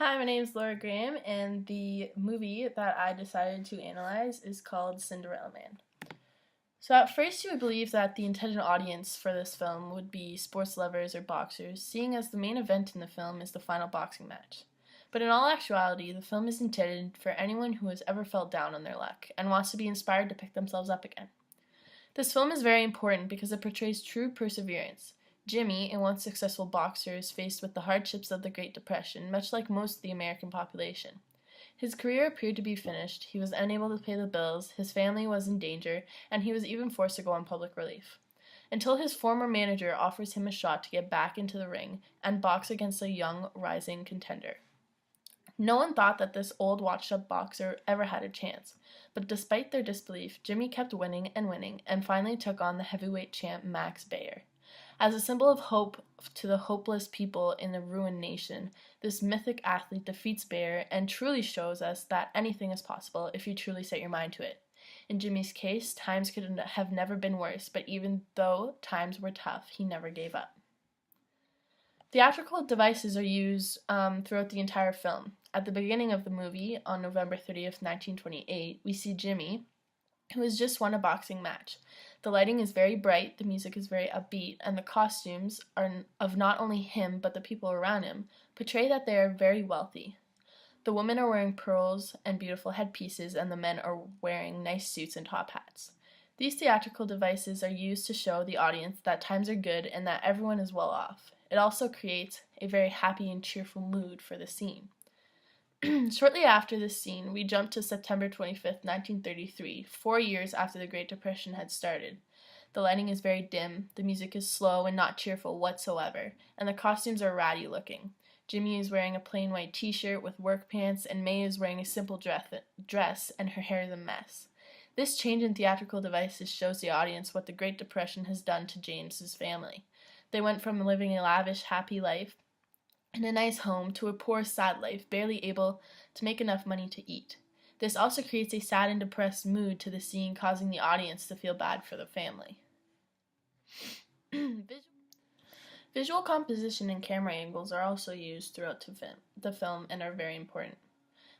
Hi, my name is Laura Graham, and the movie that I decided to analyze is called Cinderella Man. So, at first, you would believe that the intended audience for this film would be sports lovers or boxers, seeing as the main event in the film is the final boxing match. But in all actuality, the film is intended for anyone who has ever felt down on their luck and wants to be inspired to pick themselves up again. This film is very important because it portrays true perseverance. Jimmy, a once successful boxer, is faced with the hardships of the Great Depression, much like most of the American population. His career appeared to be finished, he was unable to pay the bills, his family was in danger, and he was even forced to go on public relief. Until his former manager offers him a shot to get back into the ring and box against a young, rising contender. No one thought that this old washed-up boxer ever had a chance, but despite their disbelief, Jimmy kept winning and finally took on the heavyweight champ Max Baer. As a symbol of hope to the hopeless people in a ruined nation, this mythic athlete defeats Baer and truly shows us that anything is possible if you truly set your mind to it. In Jimmy's case, times could have never been worse, but even though times were tough, he never gave up. Theatrical devices are used throughout the entire film. At the beginning of the movie, on November 30th, 1928, we see Jimmy, who has just won a boxing match. The lighting is very bright, the music is very upbeat, and the costumes are of not only him but the people around him portray that they are very wealthy. The women are wearing pearls and beautiful headpieces, and the men are wearing nice suits and top hats. These theatrical devices are used to show the audience that times are good and that everyone is well off. It also creates a very happy and cheerful mood for the scene. Shortly after this scene, we jump to September 25th, 1933, 4 years after the Great Depression had started. The lighting is very dim, the music is slow and not cheerful whatsoever, and the costumes are ratty looking. Jimmy is wearing a plain white t-shirt with work pants, and May is wearing a simple dress and her hair is a mess. This change in theatrical devices shows the audience what the Great Depression has done to James's family. They went from living a lavish, happy life in a nice home to a poor, sad life, barely able to make enough money to eat. This also creates a sad and depressed mood to the scene, causing the audience to feel bad for the family. Visual composition and camera angles are also used throughout the film and are very important.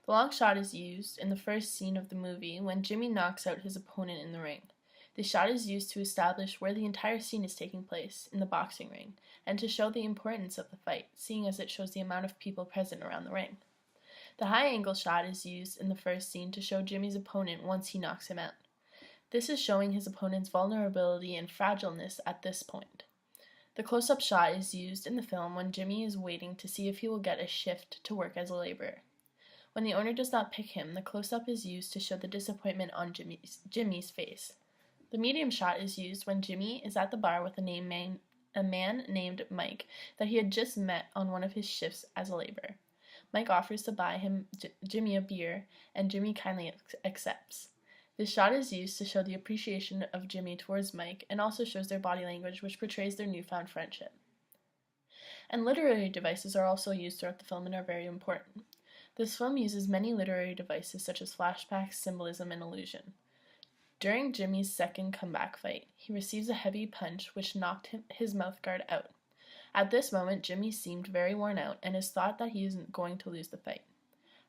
The long shot is used in the first scene of the movie when Jimmy knocks out his opponent in the ring. The shot is used to establish where the entire scene is taking place, in the boxing ring, and to show the importance of the fight, seeing as it shows the amount of people present around the ring. The high-angle shot is used in the first scene to show Jimmy's opponent once he knocks him out. This is showing his opponent's vulnerability and fragileness at this point. The close-up shot is used in the film when Jimmy is waiting to see if he will get a shift to work as a laborer. When the owner does not pick him, the close-up is used to show the disappointment on Jimmy's face. The medium shot is used when Jimmy is at the bar with a man named Mike that he had just met on one of his shifts as a laborer. Mike offers to buy Jimmy a beer, and Jimmy kindly accepts. This shot is used to show the appreciation of Jimmy towards Mike and also shows their body language, which portrays their newfound friendship. And literary devices are also used throughout the film and are very important. This film uses many literary devices such as flashbacks, symbolism, and illusion. During Jimmy's second comeback fight, he receives a heavy punch which knocked his mouthguard out. At this moment, Jimmy seemed very worn out and is thought that he is going to lose the fight.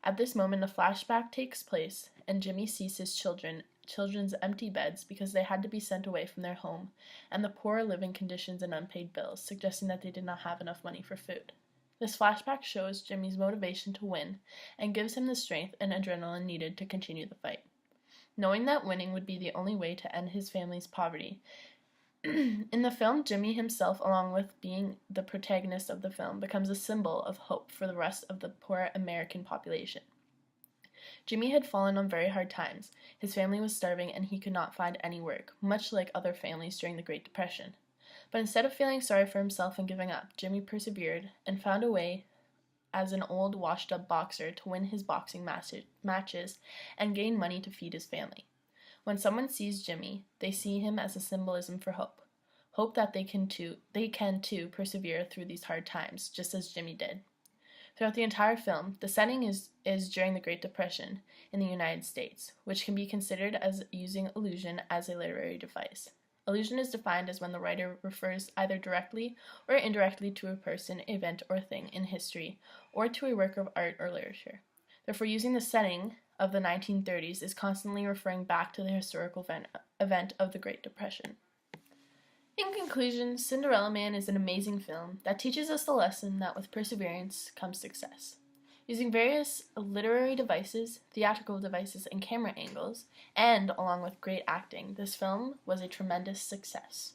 At this moment, a flashback takes place, and Jimmy sees his children's empty beds because they had to be sent away from their home, and the poor living conditions and unpaid bills, suggesting that they did not have enough money for food. This flashback shows Jimmy's motivation to win and gives him the strength and adrenaline needed to continue the fight. Knowing that winning would be the only way to end his family's poverty. In the film, Jimmy himself, along with being the protagonist of the film, becomes a symbol of hope for the rest of the poor American population. Jimmy had fallen on very hard times. His family was starving and he could not find any work, much like other families during the Great Depression. But instead of feeling sorry for himself and giving up, Jimmy persevered and found a way as an old washed-up boxer to win his boxing matches and gain money to feed his family. When someone sees Jimmy, they see him as a symbolism for hope. Hope that they can too persevere through these hard times, just as Jimmy did. Throughout the entire film, the setting is during the Great Depression in the United States, which can be considered as using illusion as a literary device. Allusion is defined as when the writer refers either directly or indirectly to a person, event, or thing in history, or to a work of art or literature. Therefore, using the setting of the 1930s is constantly referring back to the historical event of the Great Depression. In conclusion, Cinderella Man is an amazing film that teaches us the lesson that with perseverance comes success. Using various literary devices, theatrical devices, and camera angles, and along with great acting, this film was a tremendous success.